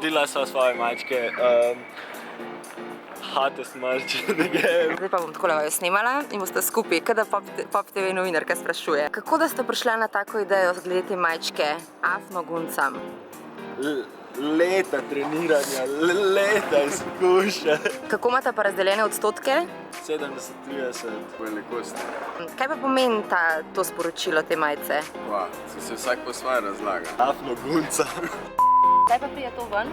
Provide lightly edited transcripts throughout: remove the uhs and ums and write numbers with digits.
Dila sva svoje mačke, hottest merch in the game. Zdaj pa bom takole vaju snimala in boste skupaj, kada Pop TV novinarka sprašuje. Kako da ste prišla na tako idejo glede te majčke Afno Guncam? Leta treniranja, leta izkušnja. Kako imate pa razdeljene odstotke? 70-30 velikosti. Kaj pa pomeni to sporočilo te majice? Se vsak po svoje razlaga. Afno Gunca. Kdaj pa prije to ven?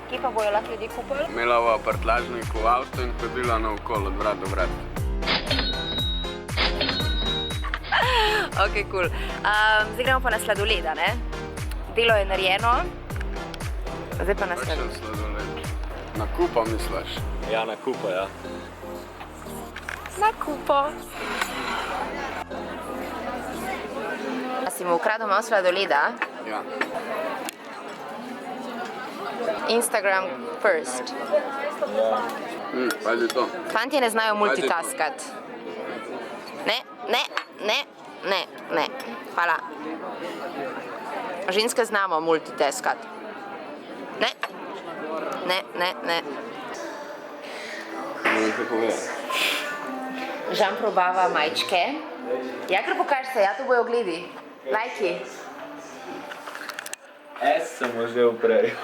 Kje pa bojo lahko ljudje kupili? Imela v prtljažniku avto in hodila naokolo od vrat do vrat. Ok, cool. Zdaj gremo pa na sladoleda, ne? Delo je narejeno. Zdaj pa na sladoled. Kakšen sladoled? Na kupa misliš? Ja, na kupa, ja. Na kupo. A si mu ukradel malo sladoleda? Ja. Instagram first. Pazi to. Fantje ne znajo multitaskat. Ne. Hvala. Ženske znamo multitaskat. Ne. Moram te povedati. Žan probava majčke. Ja, kar pokaži se, ja, to bojo gledi. Lajki. Sem vzel prej.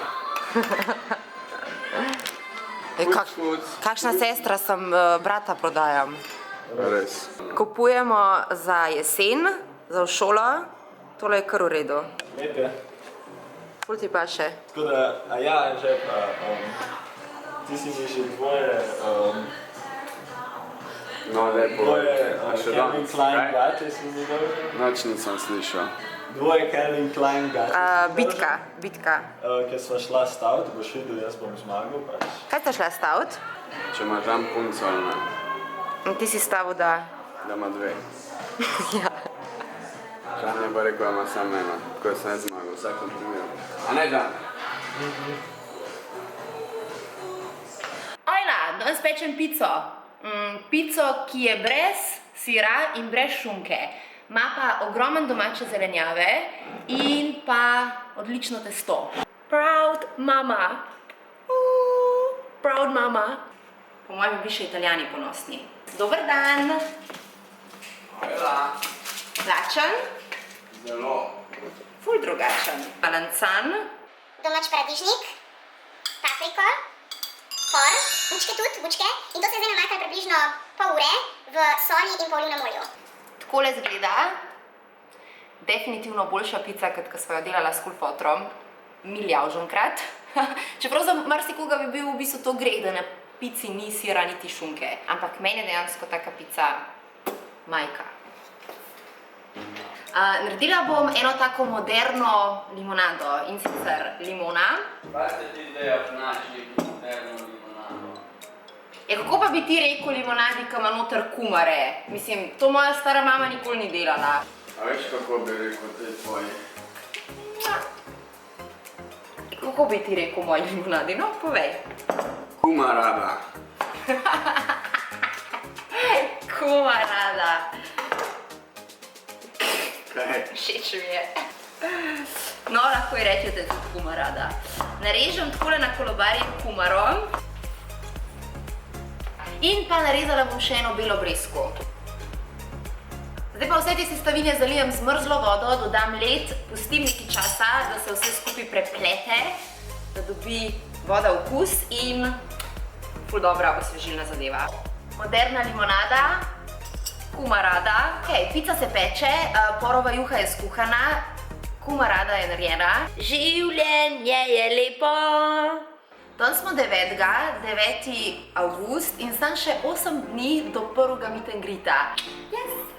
Kakšna sestra sem, brata prodajam. Res. Kupujemo za jesen, za v šolo. Tole je kar v redu. Lepe. Ful ti pa še. Tako da, a ja, že pa, ti si mi že dvoje, No, lepo. Calvin Klein gače si mi dal. Noč nisem slišal. Dvoje Calvin Klein gače. Bitka. Ker sva šla stavit, boš videl, jaz bom zmagal pač. Kaj ste šla stavit? Če ima Žan punco ali ne, In ti si stavil, da... da ima dve. Ja. Žan je pa rekel, da ima samo eno, tako sem jaz zmagal v vsakem primeru. A ne, Žan? Ojla, danes pečem pico. Pico, ki je brez sira in brez šunke. Ima pa ogromen domače zelenjave in pa odlično testo. Proud mama. Proud mama. Po mojem bi še Italijani ponosni. Dober dan. Hvala. Lačen. Zelo. Ful drugačen. Balancan. Domač paradižnik, papriko, por, bučke tudi, bučke, in to se zdaj namakalo približno pol ure v soli in pa olivnem olju. Takole izgleda. Definitivno boljša pica, kot ko sva jo delala s kulfotrom. Milijavženkrat. Čeprav za marsikoga bi bil v bistvu to greh, da na pici ni sira niti šunke. Ampak meni je dejansko taka pica majka. Naredila bom eno tako moderno limonado, in sicer limona. Kaj ste ti zdaj našli moderno limonado? Kako pa bi ti rekel limonadi, ki ima noter kumare? Mislim, to moja stara mama nikoli ni delala. A veš, kako bi rekel te tvoji? Kako bi ti rekel moji limonadi? No, povej. Kumarada. Kumarada. Kaj? Všeč mi je. No, lahko ji rečete tudi kumarada. Narežem takole na kolobarje kumaro. In pa narezala bom še eno belo breskvo. Zdaj pa vse te sestavine zalijem z mrzlo vodo, dodam led, pustim nekaj časa, da se vse skupaj preplete, da dobi voda okus in ful dobra osvežilna zadeva. Moderna limonada, kumarada. Ok, pica se peče, porova juha je skuhana, kumarada je narejena. Življenje je lepo! Danes smo 9. avgust in sam še 8 dni do prvega meet and greeta. Yes!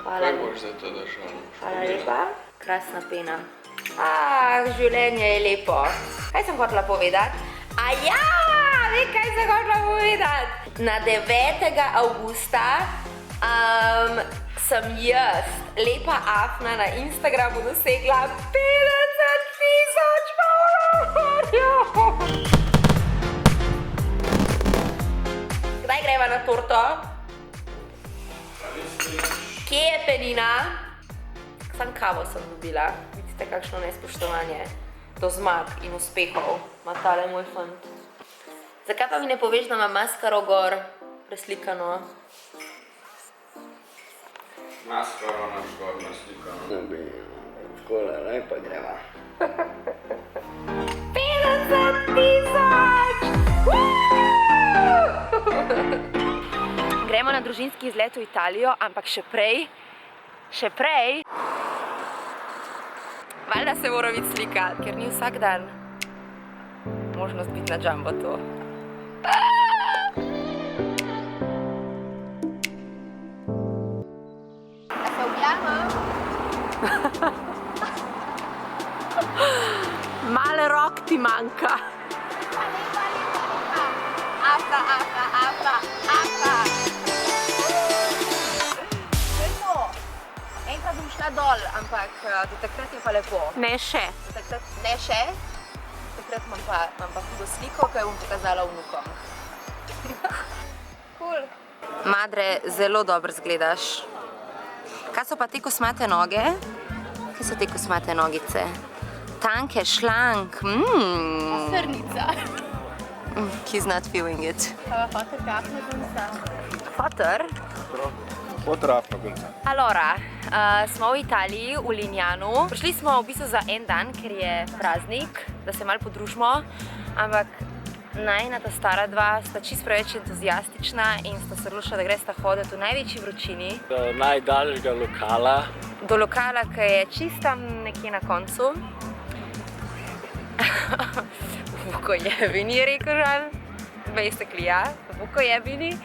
Hvala. Kaj boš za to došel? Hvala lepa. Krasna pena. Življenje je lepo. Kaj sem hotela povedati? Ja, veš, kaj sem hotela povedati? Na 9. avgusta sem jaz, lepa Afna, na Instagramu dosegla 50,000 followerjev. Kdaj greva na torto? Kje je penina? Sam kavo sem dobila. Vidite, kakšno nespoštovanje. do zmag in uspehov ima tale moj fant. Zakaj pa mi ne poveš, da ima maskaro gor preslikano? Maskaro naš gor naslikano. Da bi takole lepa greva. 50 000! Gremo na družinski izlet v Italijo, ampak še prej, valjda se mora biti slikat, ker ni vsak dan možnost biti na Jumbotu. A se objavim? Male rok ti manjka. Apa. Enkrat bom šla dol, ampak do takrat je pa lepo. Ne še. Ne še? Takrat imam pa hudo sliko, ki jo bom pokazala vnukom. Cool. Madre, zelo dobro zgledaš. Kaj so pa te kosmate noge? Kaj so te kosmate nogice? Tanke, šlank. Srnica. He's not feeling it. Fotor kapne gunca. Fotor? Fotor afno gunca. Allora, smo v Italiji, v Lignanu. Prišli smo v bistvu za en dan, ker je praznik, da se malo podružimo, ampak najina ta stara dva sta čisto preveč entuzijastična in sta se odločila, da gresta hoditi v največji vročini. Do najdaljšega lokala. Do lokala, ki je čisto tam nekje na koncu. Vukojebini je rekel Žan, basically ja, Vukojebini.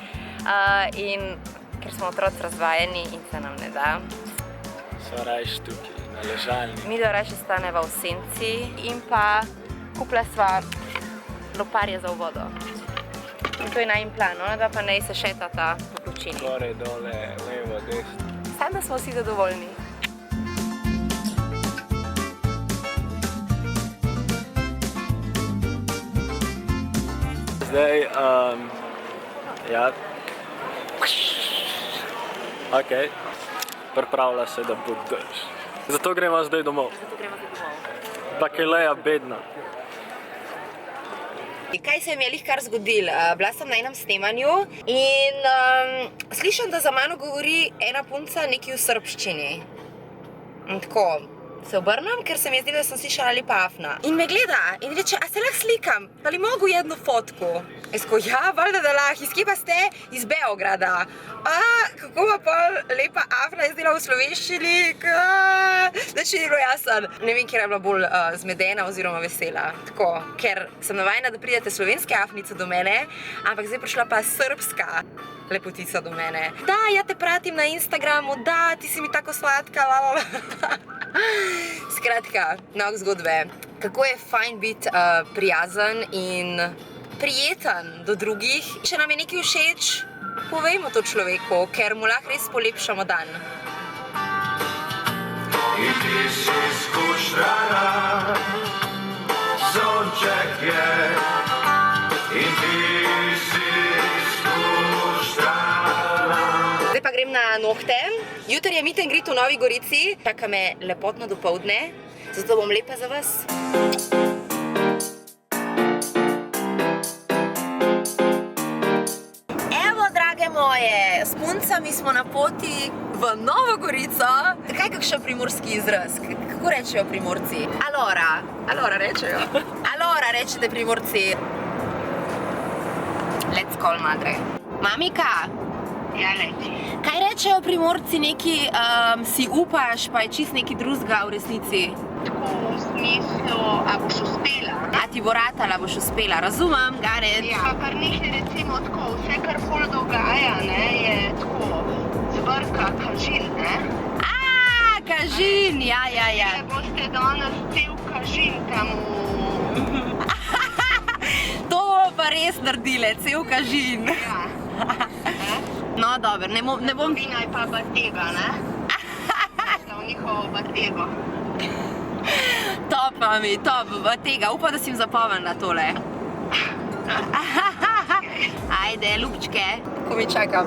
In ker smo otroci razvajeni in se nam ne da. So rajš tukaj, na ležalni. Mi da rajši staneva v senci in pa kupila sva loparje za v vodo. In to je najin plan, ona dva pa naj se šetata po vročini. Gore, dole, levo, desno. Sam da smo vsi zadovoljni. Zdaj, ja. Ok, pripravlja se, da bo dež. Zato gremo zdaj domov. Bakeleja bedna. Kaj se mi je lihkar zgodilo? Bila sem na enem snemanju in slišim, da za mano govori ena punca nekaj v srbščini. In tako se obrnem, ker se mi je zdelo, da sem slišala lepa afna. In me gleda in reče, a se lahko slikam? Ali mogu jednu fotku? Jaz ko, ja, valjda da lahko. Iz kje pa ste? Iz Beograda. Kako pa pol lepa afna je zdela v slovenščini? Znači ni bilo jasen. Ne vem, kjer je bila bolj zmedena oziroma vesela. Tako, ker sem navajena, da pridete slovenske afnice do mene, ampak zdaj prišla pa srbska lepotica do mene. Da, ja te pratim na Instagramu, da, ti si mi tako sladka, lalala. Skratka, nauk zgodbe. Kako je fajn biti prijazen in prijeten do drugih. Če nam je nekaj všeč, povejmo to človeku, ker mu lahko res polepšamo dan. In ti si skuštrana, sonček je. In ti si skuštrana. Zdaj pa grem na nohte. Jutri je meet and greet v Novi Gorici. Čaka me lepotno dopoldne, zato bom lepa za vas. Moje, s puncami smo na poti v Novo Gorico. Kaj kakšen primorski izraz? Kako rečejo Primorci? Alora rečejo. Alora rečete Primorci. Let's call madre. Mamika? Ja, reči. Kaj rečejo Primorci neki si upaš, pa je čist neki drugega v resnici? Tako v smislu, a boš uspela. A ti bo ratala, boš uspela, razumem, Garet? Ja, kar nekaj recimo tako, vse kar ful dogaja, ne, je tako zbrka kažin, ne. Kažin, ja. Ne boste danes cel kažin tam To bomo pa res naredile, cel kažin. Ja. No, dobro, ne bom... Vina je pa batega, ne. Za njihovo batego. Top, mami, top, tega, upam, da si jim zapomnila tole. Ajde, ljubčke, ko mi čakam.